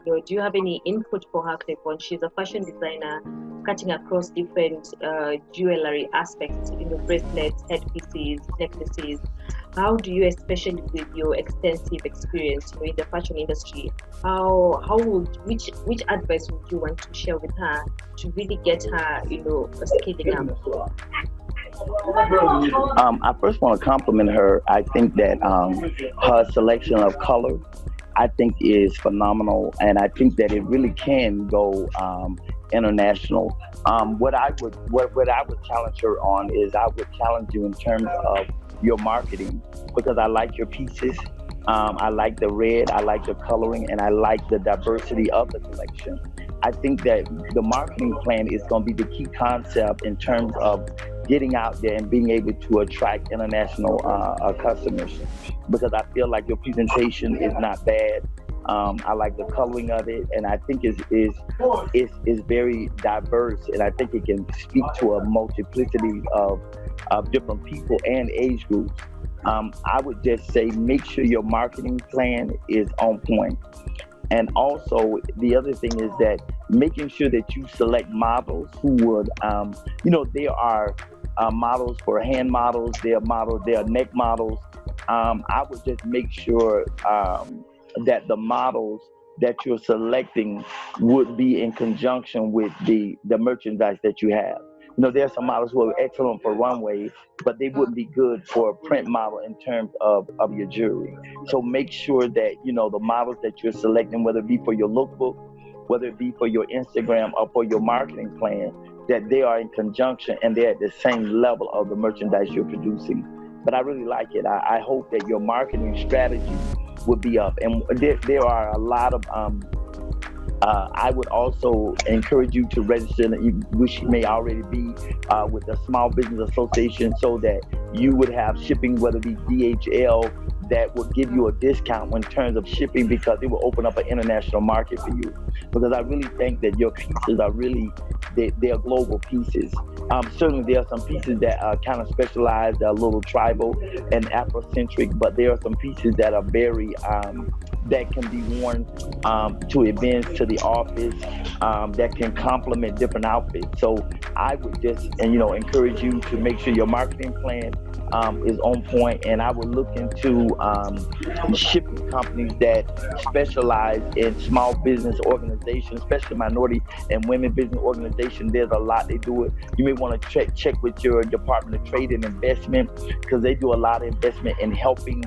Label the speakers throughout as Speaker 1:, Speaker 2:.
Speaker 1: do you have any input for her, Clavon? She's a fashion designer, cutting across different jewelry aspects, bracelets, headpieces, necklaces. How do you, especially with your extensive experience in the fashion industry, which advice would you want to share with her to really get her, scaling up?
Speaker 2: I first want to compliment her. I think that her selection of color, I think, is phenomenal, and I think that it really can go international. What I would challenge her on is I would challenge you in terms of your marketing, because I like your pieces. I like the red, I like the coloring, and I like the diversity of the collection. I think that the marketing plan is going to be the key concept in terms of getting out there and being able to attract international customers, because I feel like your presentation is not bad. I like the coloring of it, and I think it's very diverse, and I think it can speak to a multiplicity of different people and age groups. I would just say make sure your marketing plan is on point. And also, the other thing is that making sure that you select models who would, there are models for hand models, there are neck models. I would just make sure that the models that you're selecting would be in conjunction with the merchandise that you have. There are some models who are excellent for runway, but they wouldn't be good for a print model in terms of your jewelry. So make sure that, the models that you're selecting, whether it be for your lookbook, whether it be for your Instagram or for your marketing plan, that they are in conjunction and they're at the same level of the merchandise you're producing. But I really like it. I hope that your marketing strategy would be up. And there are a lot of I would also encourage you to register, which you may already be, with the Small Business Association, so that you would have shipping, whether it be DHL, that will give you a discount in terms of shipping, because it will open up an international market for you. Because I really think that your pieces are really, they're global pieces. Certainly there are some pieces that are kind of specialized, a little tribal and Afrocentric, but there are some pieces that are very, that can be worn to events, to the office, that can complement different outfits. So I would just, encourage you to make sure your marketing plan is on point, and I would look into shipping companies that specialize in small business organizations, especially minority and women business organizations. There's a lot they do it. You may want to check with your Department of Trade and Investment, because they do a lot of investment in helping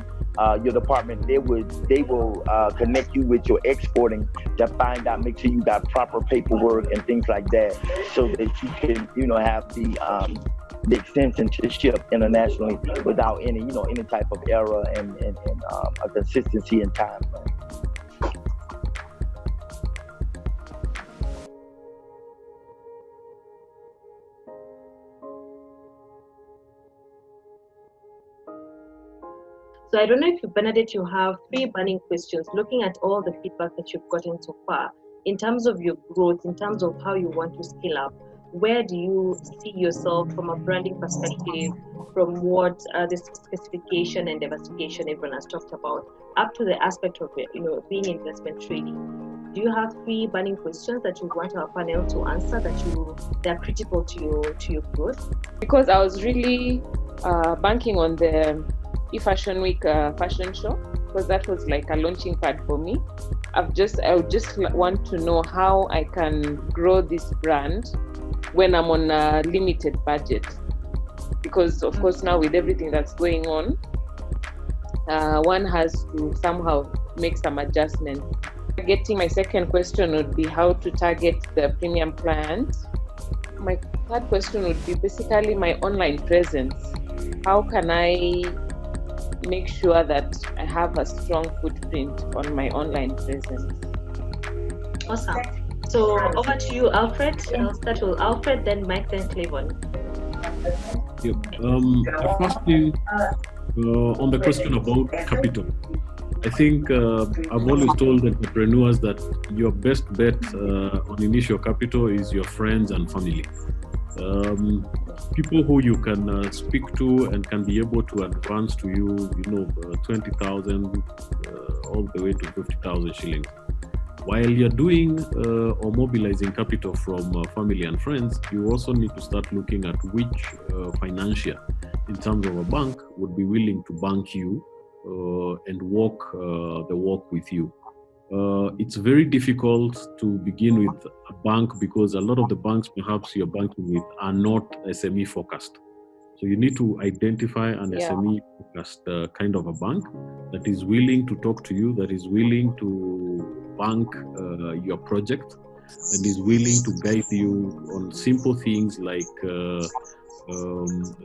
Speaker 2: your department. They will connect you with your exporting to find out, make sure you got proper paperwork and things like that, so that you can, have the extension to ship internationally without any type of error and a consistency in time.
Speaker 1: So I don't know if Bernadette, you have 3 burning questions, looking at all the feedback that you've gotten so far, in terms of your growth, in terms of how you want to scale up. Where do you see yourself from a branding perspective, from what the specification and diversification everyone has talked about, up to the aspect of being investment trading? Do you have 3 burning questions that you want our panel to answer that are critical to your growth?
Speaker 3: Because I was really banking on the eFashion Week fashion show, because that was like a launching pad for me. I would just want to know how I can grow this brand when I'm on a limited budget, because of course now with everything that's going on, one has to somehow make some adjustments. Getting my second question would be how to target the premium clients. My third question would be basically my online presence. How can I make sure that I have a strong footprint on my online presence?
Speaker 1: Awesome. So over to you, Alfred. I'll start with Alfred, then Mike, then Clavon.
Speaker 4: Firstly, on the question about capital, I think I've always told entrepreneurs that your best bet on initial capital is your friends and family. People who you can speak to and can be able to advance to you, 20,000 all the way to 50,000 shillings. While you're doing or mobilizing capital from family and friends, you also need to start looking at which financier, in terms of a bank, would be willing to bank you and walk the walk with you. It's very difficult to begin with a bank because a lot of the banks perhaps you're banking with are not SME focused. So you need to identify an SME focused kind of a bank that is willing to talk to you, that is willing to bank your project, and is willing to guide you on simple things like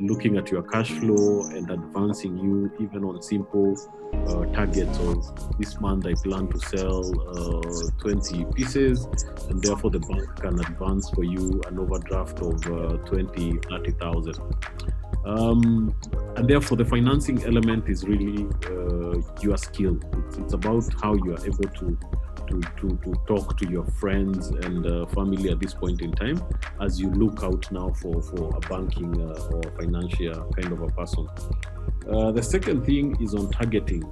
Speaker 4: looking at your cash flow and advancing you even on simple targets of this month I plan to sell 20 pieces, and therefore the bank can advance for you an overdraft of 30,000. And therefore the financing element is really your skill. It's about how you are able to talk to your friends and family at this point in time as you look out now for a banking or financial kind of a person. The second thing is on targeting.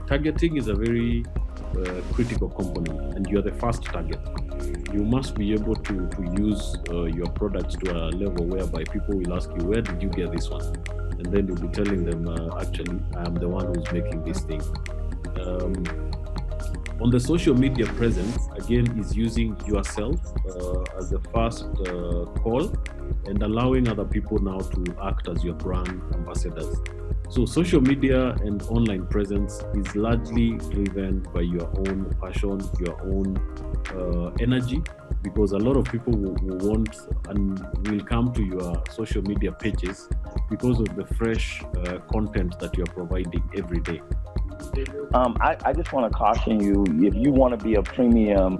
Speaker 4: Targeting is a very critical component, and you're the first target. You must be able to use your products to a level whereby people will ask you, where did you get this one? And then you'll be telling them, actually, I am the one who's making this thing. On the social media presence, again, is using yourself as the first call and allowing other people now to act as your brand ambassadors. So social media and online presence is largely driven by your own passion, your own energy, because a lot of people will want and will come to your social media pages because of the fresh content that you're providing every day.
Speaker 2: I just want to caution you, if you want to be a premium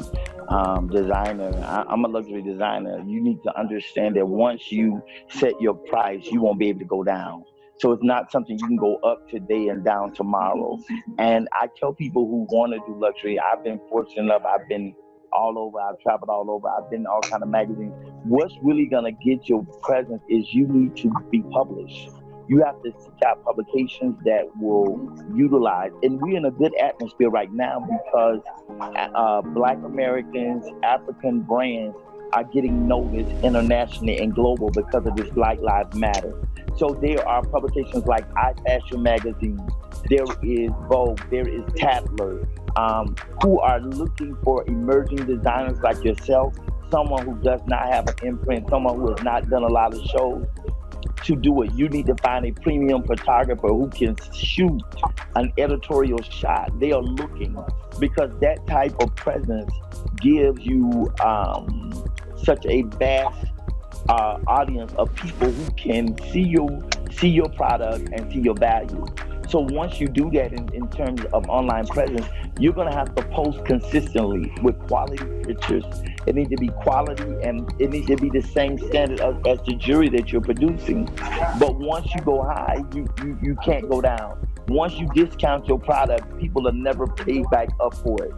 Speaker 2: designer, I'm a luxury designer, you need to understand that once you set your price, you won't be able to go down. So it's not something you can go up today and down tomorrow. And I tell people who want to do luxury, I've been fortunate enough, I've been all over, I've traveled all over, I've been in all kind of magazines. What's really going to get your presence is you need to be published. You have to seek out publications that will utilize, and we're in a good atmosphere right now because Black Americans, African brands are getting noticed internationally and global because of this Black Lives Matter. So there are publications like iFashion Magazine, there is Vogue, there is Tatler, who are looking for emerging designers like yourself, someone who does not have an imprint, someone who has not done a lot of shows. To do it, you need to find a premium photographer who can shoot an editorial shot. They are looking because that type of presence gives you such a vast audience of people who can see your product and see your value. So once you do that in terms of online presence, you're going to have to post consistently with quality pictures. It needs to be quality, and it needs to be the same standard as the jewelry that you're producing. But once you go high, you can't go down. Once you discount your product, people will never pay back up for it.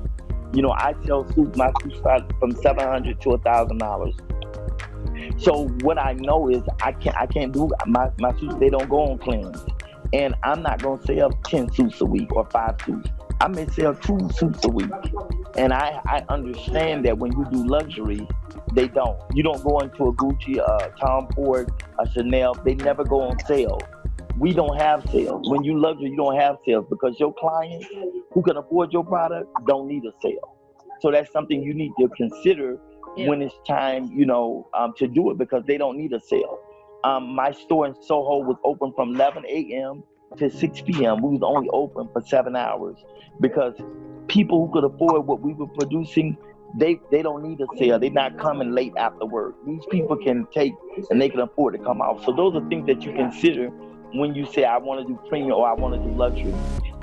Speaker 2: You know, I sell suits, my suits start from $700 to $1,000. So what I know is I can't do my suits, they don't go on clearance. And I'm not going to sell 10 suits a week or 5 suits. I may sell 2 suits a week. And I understand that when you do luxury, they don't. You don't go into a Gucci, a Tom Ford, a Chanel. They never go on sale. We don't have sales. When you luxury, you don't have sales because your clients who can afford your product don't need a sale. So that's something you need to consider when it's time, to do it, because they don't need a sale. My store in Soho was open from 11 a.m. to 6 p.m. We was only open for 7 hours because people who could afford what we were producing, they don't need a sale. They're not coming late after work. These people can take and they can afford to come out. So those are things that you consider when you say, I want to do premium or I want to do luxury.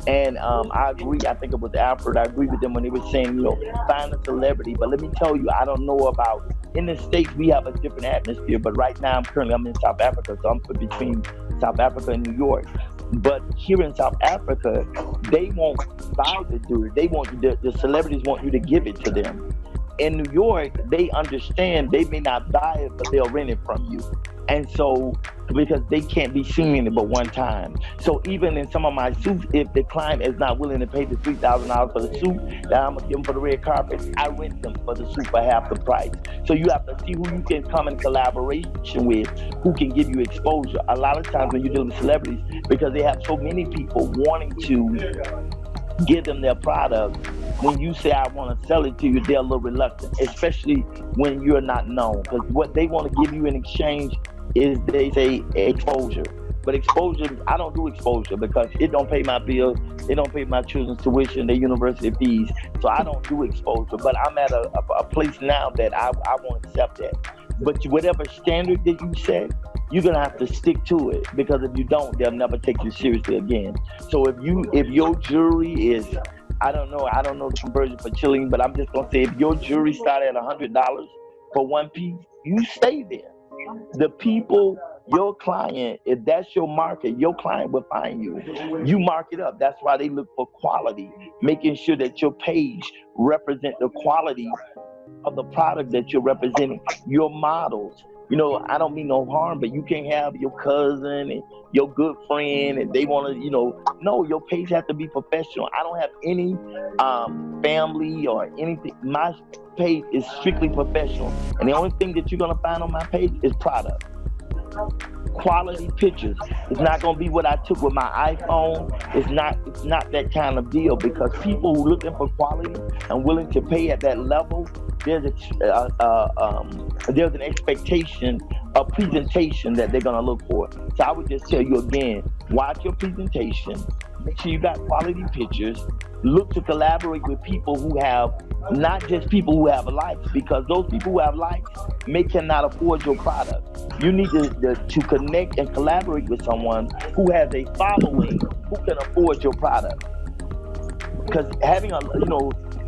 Speaker 2: And I agree. I think it was Alfred. I agree with them when they were saying, find a celebrity. But let me tell you, I don't know about, in the States, we have a different atmosphere. But right now, I'm in South Africa. So I'm between South Africa and New York. But here in South Africa, they won't buy the jewelry. They want the celebrities want you to give it to them. in New York, they understand they may not buy it, but they'll rent it from you. And so, because they can't be seen in it but one time. So even in some of my suits, if the client is not willing to pay the $3,000 for the suit that I'm gonna give them for the red carpet, I rent them for the suit for half the price. So you have to see who you can come in collaboration with, who can give you exposure. A lot of times when you're dealing with celebrities, because they have so many people wanting to give them their product, when you say I want to sell it to you, they're a little reluctant, especially when you're not known. Because what they want to give you in exchange is, they say, exposure. But exposure, I don't do exposure because it don't pay my bills, it don't pay my children's tuition, their university fees. So I don't do exposure. But I'm at a place now that I won't accept that. But whatever standard that you set, you're gonna have to stick to it, because if you don't, they'll never take you seriously again. So if your jury is, I don't know the conversion for chilling, but I'm just gonna say, if your jury started at $100 for one piece, you stay there. The people, your client, if that's your market, your client will find you. You mark it up. That's why they look for quality, making sure that your page represent the quality of the product that you're representing. Your models, you know, I don't mean no harm, but you can't have your cousin and your good friend and they want to, you know, no, your page has to be professional. I don't have any family or anything. My page is strictly professional. And the only thing that you're going to find on my page is product. Quality pictures. It's not going to be what I took with my iPhone. It's not that kind of deal, because people who looking for quality and willing to pay at that level, there's an expectation, a presentation that they're going to look for. So I would just tell you again, watch your presentation, make sure you got quality pictures, look to collaborate with people who have, not just people who have likes, because those people who have likes cannot afford your product. You need to connect and collaborate with someone who has a following who can afford your product. Because having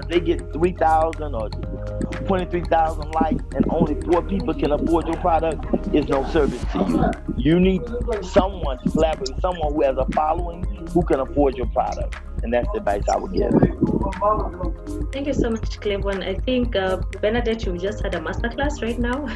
Speaker 2: they get 3,000 or 23,000 likes and only 4 people can afford your product is no service to you. You need someone to collaborate with someone who has a following who can afford your product. And that's the advice I would give.
Speaker 1: Thank you so much, Clavon. I think Bernadette, you just had a masterclass right now.